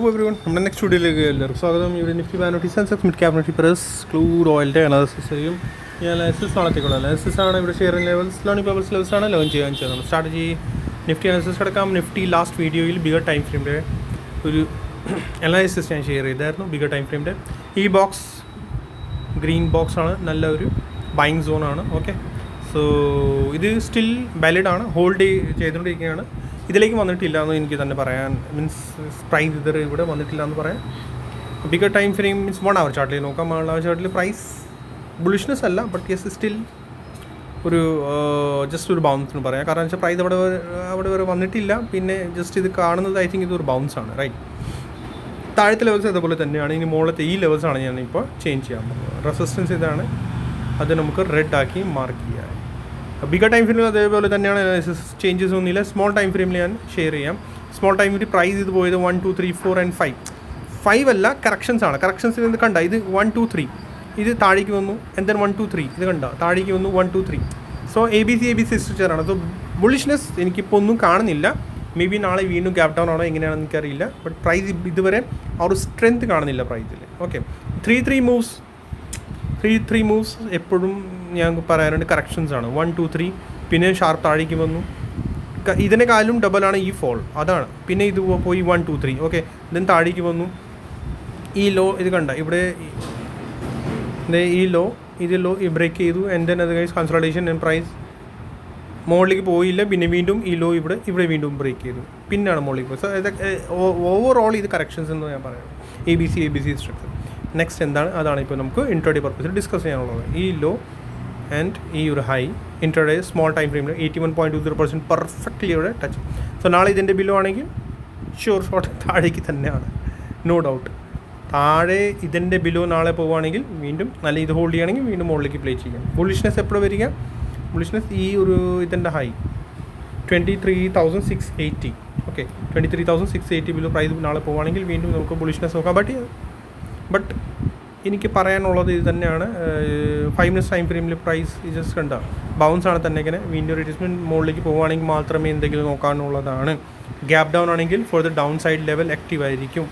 Everyone നമ്മുടെ next വീഡിയോയിലേക്ക് എല്ലാവർക്കും സ്വാഗതം. ഇവിടെ Nifty bank Sensex mid cap Nifty press crude ഓയിലിൻ്റെ അനാലിസിസ് ചെയ്യും. ഈ അനാലിസിസ് നാളത്തേക്കുള്ള അനാലിസിസ് ആണ്. ഇവിടെ sharing levels learning papers levels ആണ് ലേൺ ചെയ്യാൻ ചെയ്യുന്നത്. സ്ട്രാറ്റജി നിഫ്റ്റി അനാലിസിസ് കിടക്കാം. നിഫ്റ്റി ലാസ്റ്റ് വീഡിയോയിൽ ബിഗർ ടൈം ഫ്രെയിമിൻ്റെ ഒരു അനാലിസിസ് ഞാൻ ഷെയർ ചെയ്തായിരുന്നു. ബിഗർ ടൈം ഫ്രെയിമിൻ്റെ ഈ ബോക്സ് ഗ്രീൻ ബോക്സ് ആണ്, നല്ല ഒരു ബൈങ് സോണാണ്. ഓക്കെ, സോ ഇത് സ്റ്റിൽ വാലിഡ് ആണ്, ഹോൾഡ് ചെയ്തുകൊണ്ടിരിക്കുകയാണ്. ഇതിലേക്ക് വന്നിട്ടില്ല എന്ന് എനിക്ക് തന്നെ പറയാൻ, മീൻസ് പ്രൈസ് ഇവിടെ വന്നിട്ടില്ല എന്ന് പറയാൻ. Bigger time frame means 1 hour ചാർട്ടിൽ നോക്കാം. 1 hour ചാർട്ടിൽ പ്രൈസ് ബുള്ളിഷ്നെസ് അല്ല, ബട്ട് യെസ് സ്റ്റിൽ ഒരു ജസ്റ്റ് ഒരു ബൗൺസ് എന്ന് പറയാം. കാരണം വെച്ചാൽ പ്രൈസ് അവിടെ വരെ വന്നിട്ടില്ല. പിന്നെ ജസ്റ്റ് ഇത് കാണുന്നത് ഐ തിങ്ക് ഇതൊരു ബൗൺസ് ആണ്, റൈറ്റ്. താഴത്തെ ലെവൽസ് അതുപോലെ തന്നെയാണ്. ഇനി മുകളിലത്തെ ഈ ലെവൽസാണ് ഞാനിപ്പോൾ ചേഞ്ച് ചെയ്യാൻ പോകുന്നത്. റെസിസ്റ്റൻസ് ഇതാണ്, അത് നമുക്ക് റെഡ് ആക്കി മാർക്ക് ചെയ്യാം. ബിഗർ ടൈം ഫ്രെയിമിൽ അതേപോലെ തന്നെയാണ്, ചേഞ്ചസ് ഒന്നുമില്ല. സ്മോൾ ടൈം ഫ്രെയിമിൽ ഞാൻ ഷെയർ ചെയ്യാം. സ്മോൾ ടൈം ഫ്രെയിം പ്രൈസ് ഇത് പോയത് 1 2 3 4 and 5 അല്ല, കറക്ഷൻസ് ആണ്. കറക്ഷൻസിൽ ഇത് കണ്ട, ഇത് 1 2 3 ഇത് താഴേക്ക് വന്നു, ദെൻ 1 2 3 ഇത് കണ്ട താഴേക്ക് വന്നു 1 2 3. സോ എ ബി സി സ്ട്രക്ചറാണ്. സോ ബുള്ളിഷ്നെസ് എനിക്കിപ്പോൾ ഒന്നും കാണുന്നില്ല. മേ ബി നാളെ വീണ്ടും ഗ്യാപ് ഡൗൺ ആണോ എങ്ങനെയാണെന്ന് എനിക്കറിയില്ല. ബട്ട് പ്രൈസ് ഇതുവരെ ആ ഒരു സ്ട്രെങ്ത് കാണുന്നില്ല പ്രൈസിൽ. ഓക്കെ, 3 മൂവ്സ് എപ്പോഴും ഞാൻ പറയാറുണ്ട് കറക്ഷൻസ് ആണ്. 1 2 3 പിന്നെ ഷാർപ്പ് താഴേക്ക് വന്നു. ഇതിനെക്കാളും ഡബിളാണ് ഈ ഫോൾ, അതാണ്. പിന്നെ ഇത് പോയി 1 2 3 ഓക്കെ, ദെൻ താഴേക്ക് വന്നു. ഈ ലോ ഇത് കണ്ട, ഇവിടെ ഈ ലോ ബ്രേക്ക് ചെയ്തു. ആൻഡ് ദെൻ അത് കഴിഞ്ഞ് കൺസൾട്ടേഷൻ ആൻഡ് പ്രൈസ് മുകളിലേക്ക് പോയില്ല. പിന്നെ വീണ്ടും ഈ ലോ ഇവിടെ വീണ്ടും ബ്രേക്ക് ചെയ്തു, പിന്നെയാണ് മുകളിലേക്ക് പോയത്. സോ ഇതൊക്കെ ഓവറോൾ ഇത് കറക്ഷൻസ് എന്ന് ഞാൻ പറയാം. A B C structure. Next എന്താണ്, അതാണ് ഇപ്പോൾ നമുക്ക് ഇൻട്രാഡേ പർപ്പസിൽ ഡിസ്കസ് ചെയ്യാനുള്ളത്. ഈ ലോ ആൻഡ് ഈ ഒരു ഹൈ ഇൻട്രാഡേ സ്മോൾ ടൈം ഫ്രെയിമിൽ 81.20% പെർഫെക്റ്റ്ലി ഇവിടെ ടച്ച്. സോ നാളെ ഇതിൻ്റെ ബിലോ ആണെങ്കിൽ ഷോർട്ട് താഴേക്ക് തന്നെയാണ്, നോ ഡൗട്ട്. താഴെ ഇതിൻ്റെ ബിലോ നാളെ പോവുകയാണെങ്കിൽ വീണ്ടും നല്ല ഇത് ഹോൾഡ് ചെയ്യുകയാണെങ്കിൽ വീണ്ടും മുകളിലേക്ക് പ്ലേ ചെയ്യാം. ബുള്ളിഷ്നെസ് എപ്പോഴും വരിക, ബുള്ളിഷ്നെസ് ഈ ഒരു ഇതിൻ്റെ ഹൈ 23,680 ഓക്കെ, 23,680 ബിലോ പ്രൈസ് നാളെ പോവുകയാണെങ്കിൽ വീണ്ടും നമുക്ക് ബുള്ളിഷ്നെസ് നോക്കാം. ബട്ട് എനിക്ക് പറയാനുള്ളത് ഇത് തന്നെയാണ്. 5 minutes ടൈം ഫ്രെയിമിൽ പ്രൈസ് ജസ്റ്റ് കണ്ട ബൗൺസ് ആണ് തന്നെ. ഇങ്ങനെ വീണ്ടും റിട്രേസ്മെൻറ്റ് മുകളിലേക്ക് പോവുകയാണെങ്കിൽ മാത്രമേ എന്തെങ്കിലും നോക്കാനുള്ളതാണ്. ഗ്യാപ് ഡൗൺ ആണെങ്കിൽ for the Dawn side level active ആയിരിക്കും.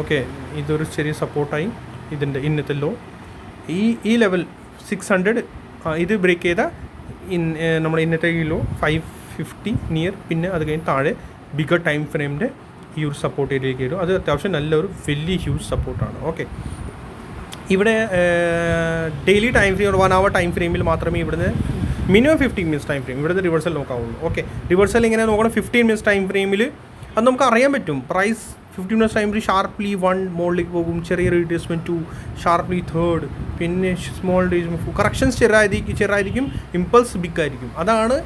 ഓക്കെ, ഇതൊരു ചെറിയ സപ്പോർട്ടായി ഇതിൻ്റെ ഇന്നത്തെ ലോ. ഈ ലെവൽ 600 ഇത് ബ്രേക്ക് ചെയ്ത നമ്മുടെ ഇന്നത്തെ ഈ ലോ 550 നിയർ. പിന്നെ അത് കഴിഞ്ഞ് താഴെ ബിഗർ ടൈം ഫ്രെയിമിൻ്റെ ഈ ഒരു സപ്പോർട്ട് ഏരിയയിലേക്ക് വരും. അത് അത്യാവശ്യം നല്ലൊരു വലിയ ഹ്യൂജ് സപ്പോർട്ടാണ്. ഓക്കെ, ഇവിടെ daily time frame 1 hour time ഫ്രെയിമിൽ മാത്രമേ ഇവിടുന്ന് മിനിമം 15 minutes ടൈം ഫ്രെയിം ഇവിടുന്ന് റിവേഴ്സൽ നോക്കാവുള്ളൂ. ഓക്കെ, റിവേഴ്സൽ ഇങ്ങനെ നോക്കണം 15 minutes ടൈം ഫ്രെയിമിൽ. അത് നമുക്ക് അറിയാൻ പറ്റും. Price 15 minutes time frame sharply 1 മുകളിലേക്ക് പോകും, ചെറിയ റീട്രേസ്മെൻറ്റ് 2 ഷാർപ്ലി 3 പിന്നെ സ്മോൾ കറക്ഷൻസ് ചെറുതായിരിക്കും, ഇമ്പൾസ് ബിഗ് ആയിരിക്കും. അതാണ്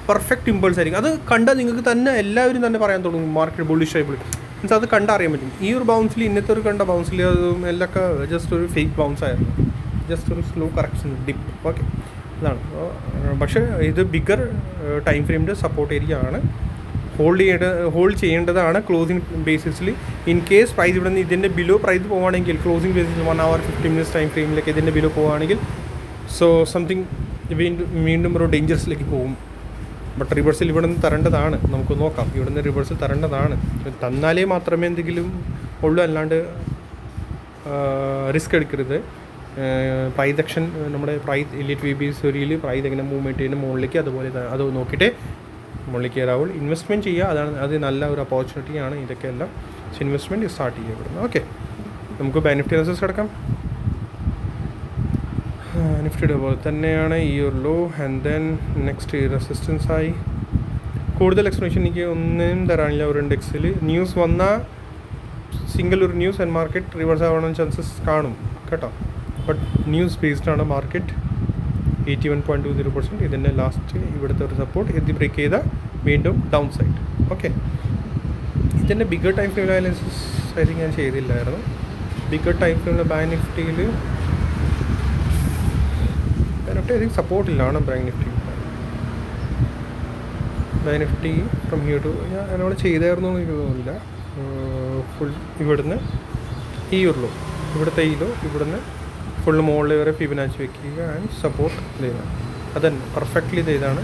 പെർഫെക്റ്റ് ഇമ്പൾസ് ആയിരിക്കും. അത് കണ്ടാൽ നിങ്ങൾക്ക് തന്നെ എല്ലാവരും തന്നെ പറയാൻ തുടങ്ങും മാർക്കറ്റ് ബുള്ളിഷ് ആയി മീൻസ് അത് കണ്ടറിയാൻ പറ്റും. ഈ ഒരു ബൗൺസിൽ ഇന്നത്തെ ഒരു കണ്ട ബൗൺസിൽ എല്ലൊക്കെ ജസ്റ്റ് ഒരു ഫേക്ക് ബൗൺസ് ആയിരുന്നു, ജസ്റ്റ് ഒരു സ്ലോ കറക്ഷൻ ഡിപ്പ്. ഓക്കെ, അതാണ്. പക്ഷേ ഇത് ബിഗർ ടൈം ഫ്രെയിമിൻ്റെ സപ്പോർട്ട് ഏരിയ ആണ്. ഹോൾഡ് ചെയ്യേണ്ടതാണ് ക്ലോസിങ് ബേസിസിൽ. ഇൻ കേസ് പ്രൈസ് ഇവിടെ നിന്ന് ഇതിൻ്റെ ബിലോ പ്രൈസ് പോവുകയാണെങ്കിൽ ക്ലോസിങ് ബേസിസിൽ 1 hour 15 minutes ടൈം ഫ്രെയിമിലേക്ക് ഇതിൻ്റെ ബിലോ പോവുകയാണെങ്കിൽ സോ സംതിങ് വീണ്ടും ഒരു ഡേഞ്ചറസിലേക്ക് പോകും. ബട്ട് റിവേഴ്സൽ ഇവിടെ നിന്ന് തരേണ്ടതാണ്, നമുക്ക് നോക്കാം. ഇവിടെ നിന്ന് റിവേഴ്സൽ തരേണ്ടതാണ്, തന്നാലേ മാത്രമേ എന്തെങ്കിലും ഉള്ളൂ. അല്ലാണ്ട് റിസ്ക് എടുക്കരുത്. പ്രൈസ് ആക്ഷൻ നമ്മുടെ പ്രൈസ് എലിറ്റ് VB സോരിയിൽ പ്രൈസ് എങ്ങനെ മൂവ്മെൻറ്റ് ചെയ്യുന്ന മുകളിലേക്ക് അതുപോലെ അത് നോക്കിയിട്ട് മുകളിലേക്ക് കയറാവുള്ളൂ. ഇൻവെസ്റ്റ്മെൻറ്റ് ചെയ്യുക, അത് നല്ല ഒരു ഓപ്പർച്യൂണിറ്റിയാണ്. ഇതൊക്കെ എല്ലാം ഇൻവെസ്റ്റ്മെൻറ്റ് സ്റ്റാർട്ട് ചെയ്യപ്പെടുന്നത്. ഓക്കെ, നമുക്ക് ബെനിഫിറ്റ് അനാലിസിസ് കിടക്കാം. നിഫ്റ്റിയുടെ പോലെ തന്നെയാണ് ഈ ഒരു law and then next resistance ആയി. കൂടുതൽ എക്സ്പ്ലനേഷൻ എനിക്ക് ഒന്നും തരാനില്ല. ഒരു ഇൻഡെക്സിൽ ന്യൂസ് വന്നാൽ സിംഗിൾ ഒരു ന്യൂസ് ആൻഡ് മാർക്കറ്റ് റിവേഴ്സ് ആവാൻ ചാൻസസ് കാണും കേട്ടോ. ബട്ട് ന്യൂസ് ബേസ്ഡ് ആണ് മാർക്കറ്റ്. 81.20% ഇതിൻ്റെ ലാസ്റ്റ് ഇവിടുത്തെ ഒരു സപ്പോർട്ട് ഇത് ബ്രേക്ക് ചെയ്താൽ വീണ്ടും ഡൗൺ സൈഡ്. ഓക്കെ, ഇതിൻ്റെ bigger time frame analysis I think ഞാൻ ചെയ്തില്ലായിരുന്നു. ബിഗർ ടൈം ഫ്രെയിമിലെ ബാങ്ക് നിഫ്റ്റിയിൽ അധികം സപ്പോർട്ടില്ലാണ്. Bank Nifty from here to ഞാൻ എന്നോട് ചെയ്തായിരുന്നു എന്ന് എനിക്ക് തോന്നുന്നില്ല. ഫുൾ ഇവിടുന്ന് ഈ ഒരു ലോ, ഇവിടുത്തെ ഈ ലോ ഇവിടുന്ന് ഫുള്ള് മുകളിൽ വരെ ഫിബനാച്ചി വെക്കുക ആൻഡ് സപ്പോർട്ട് ഇതാണ്. അതന്നെ പെർഫെക്റ്റ്ലി ഇതാണ്.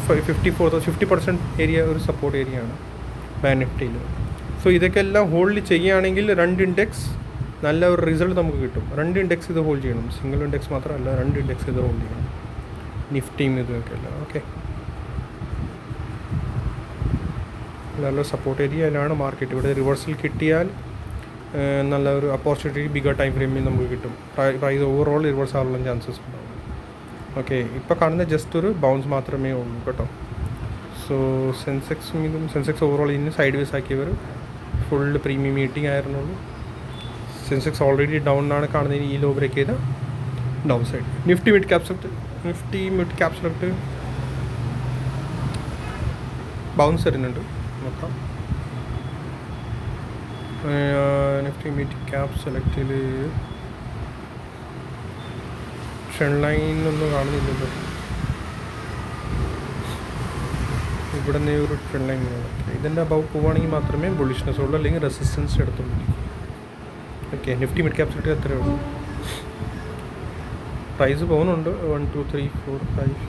50% ഏരിയ ഒരു സപ്പോർട്ട് ഏരിയ ആണ് ബാങ്ക് നിഫ്റ്റിയിൽ. സോ ഇതൊക്കെ എല്ലാം ഹോൾഡ് ചെയ്യുകയാണെങ്കിൽ 2 ഇൻഡെക്സ് നല്ല ഒരു റിസൾട്ട് നമുക്ക് കിട്ടും. 2 ഇൻഡെക്സ് ഇത് ഹോൾഡ് ചെയ്യണം, സിംഗിൾ ഇൻഡെക്സ് മാത്രമല്ല, 2 ഇൻഡെക്സ് ഇത് ഹോൾഡ് ചെയ്യണം, നിഫ്റ്റിയും ഇതൊക്കെ അല്ല. ഓക്കെ, നല്ല സപ്പോർട്ട് ഏരിയയിലാണ് മാർക്കറ്റ്. ഇവിടെ റിവേഴ്സൽ കിട്ടിയാൽ നല്ല ഒരു ഓപ്പർച്യൂണിറ്റി ബിഗർ ടൈം ഫ്രെയിമിൽ നമുക്ക് കിട്ടും. പ്രൈസ് ഓവറോൾ റിവേഴ്സ് ആവാനുള്ള ചാൻസസ് ഉണ്ടാവും. ഓക്കെ, ഇപ്പോൾ കാണുന്ന ജസ്റ്റ് ഒരു ബൗൺസ് മാത്രമേ ഉള്ളൂ കേട്ടോ. സോ സെൻസെക്സ് ഓവറോൾ ഇന്ന് സൈഡ് വേസ് ആക്കിയവർ ഫുൾ പ്രീമിയം മീറ്റിംഗ് ആയിരുന്നുള്ളൂ. സെൻസെക്സ് ഓൾറെഡി ഡൗൺ ആണ് കാണുന്നത്, ഈ ലോ ബ്രേക്ക് ചെയ്ത down side. Nifty mid cap select bounce വരുന്നുണ്ട്, നോക്കാം. നിഫ്റ്റി മിഡ് ക്യാപ് സെലക്റ്റിൽ ട്രെൻഡ് ലൈൻ ഒന്നും കാണുന്നില്ലല്ലോ. ഇവിടെ നിന്ന് ഒരു ട്രെൻഡ് ലൈൻ ഇതിൻ്റെ അബവ് പോവുകയാണെങ്കിൽ മാത്രമേ ബുള്ളിഷ്നെസ് ഉള്ളൂ, അല്ലെങ്കിൽ റെസിസ്റ്റൻസ് എടുത്തുള്ളൂ. Okay, Nifty mid cap select എത്രയേ ഉള്ളൂ. പ്രൈസ് പോകുന്നുണ്ട് 1 2 3 4 5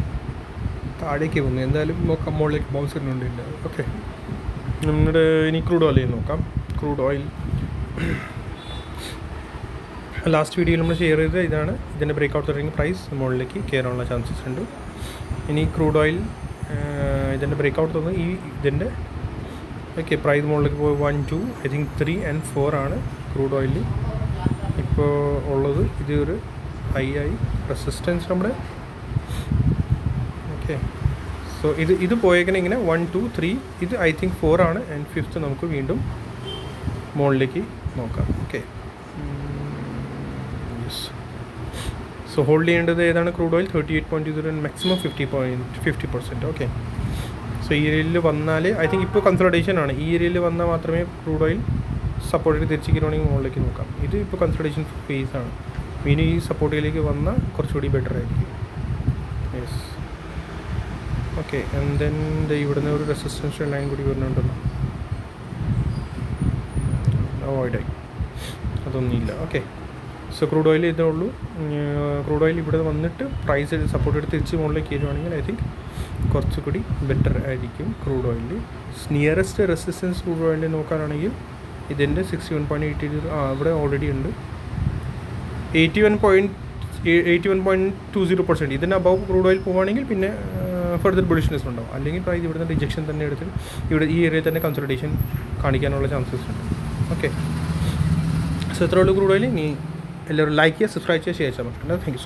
താഴേക്ക് പോകുന്നു. എന്തായാലും നോക്കാം, മുകളിലേക്ക് ബൗൺസ് വരുന്നുണ്ടില്ല. ഓക്കെ, നമ്മുടെ ഇനി ക്രൂഡ് ഓയിൽ നോക്കാം. ക്രൂഡ് ഓയിൽ ലാസ്റ്റ് വീഡിയോയിൽ നമ്മൾ ഷെയർ ചെയ്തത് ഇതാണ്. ഇതിൻ്റെ ബ്രേക്ക് ഔട്ട് തുടങ്ങി പ്രൈസ് മുകളിലേക്ക് കയറാനുള്ള ചാൻസസ് ഉണ്ട്. ഇനി ക്രൂഡ് ഓയിൽ ഇതിൻ്റെ ബ്രേക്ക് ഔട്ട് തോന്നുന്നു ഈ ഇതിൻ്റെ. ഓക്കെ, പ്രൈസ് മുകളിലേക്ക് പോയി 1 2 I think 3 and 4 ആണ് ക്രൂഡ് ഓയിലിൽ ഇപ്പോൾ ഉള്ളത്. ഇത് ഒരു ഹൈ ആയി റെസിസ്റ്റൻസ് നമ്മുടെ. ഓക്കെ, സോ ഇത് പോയേക്കണേ ഇങ്ങനെ 1 2 3, ഇത് I think 4 ആണ്. ആൻഡ് 5th നമുക്ക് വീണ്ടും മുകളിലേക്ക് നോക്കാം. ഓക്കെ, സോ ഹോൾഡ് ചെയ്യേണ്ടത് ഏതാണ്? Crude oil 38.20 and maximum 50%. Okay, so ഈ ഏരിയയിൽ വന്നാൽ I think ഇപ്പോൾ കൺസൾട്ടേഷൻ ആണ്. ഈ ഏരിയയിൽ വന്നാൽ മാത്രമേ ക്രൂഡ് ഓയിൽ സപ്പോർട്ടിൽ തിരിച്ചിരിക്കണമെങ്കിൽ മുകളിലേക്ക് നോക്കാം. ഇത് ഇപ്പോൾ കൺസൾട്ടേഷൻ ഫേസ് ആണ്. ഇനി ഈ സപ്പോർട്ടിലേക്ക് വന്നാൽ കുറച്ചുകൂടി ബെറ്റർ ആയിരിക്കും. Yes, okay. ആൻഡ് ദെൻ ഇവിടുന്ന് ഒരു റെസിസ്റ്റൻസ് ലൈൻ കൂടി വരുന്നുണ്ടല്ലോ, അവോയ്ഡായി, അതൊന്നുമില്ല. ഓക്കെ, സോ ക്രൂഡ് ഓയിൽ ഇതേ ഉള്ളൂ. ക്രൂഡ് ഓയിൽ ഇവിടെ വന്നിട്ട് പ്രൈസ് സപ്പോർട്ട് എടുത്ത് തിരിച്ച് മുകളിലേക്ക് കയറുവാണെങ്കിൽ I think കുറച്ചുകൂടി ബെറ്റർ ആയിരിക്കും crude oil. Nearest resistance crude oil നോക്കാനാണെങ്കിൽ ഇതിൻ്റെ 61.80 ഇവിടെ ഓൾറെഡി ഉണ്ട്. 81.20%. ഇതിൻ്റെ അബവ് ക്രൂഡ് ഓയിൽ പോവുകയാണെങ്കിൽ പിന്നെ ഫർദർ ബുള്ളിഷ്നെസ് ഉണ്ടാവും. അല്ലെങ്കിൽ പ്രൈസ് ഇവിടുന്ന് റിജക്ഷൻ തന്നെ എടുത്ത് ഇവിടെ ഈ ഏരിയയിൽ തന്നെ കൺസൾട്ടേഷൻ കാണിക്കാനുള്ള ചാൻസസ് ഉണ്ട്. ഓക്കെ, സോ ഇത്രയുള്ള ക്രൂഡ് ഓയിൽ. ഇനി എല്ലാവരും ലൈക്ക് ചെയ്യുക, സബ്സ്ക്രൈബ് ചെയ്യുക, ഷെയർ ചെയ്യാൻ പറ്റുന്നത്. Thank you.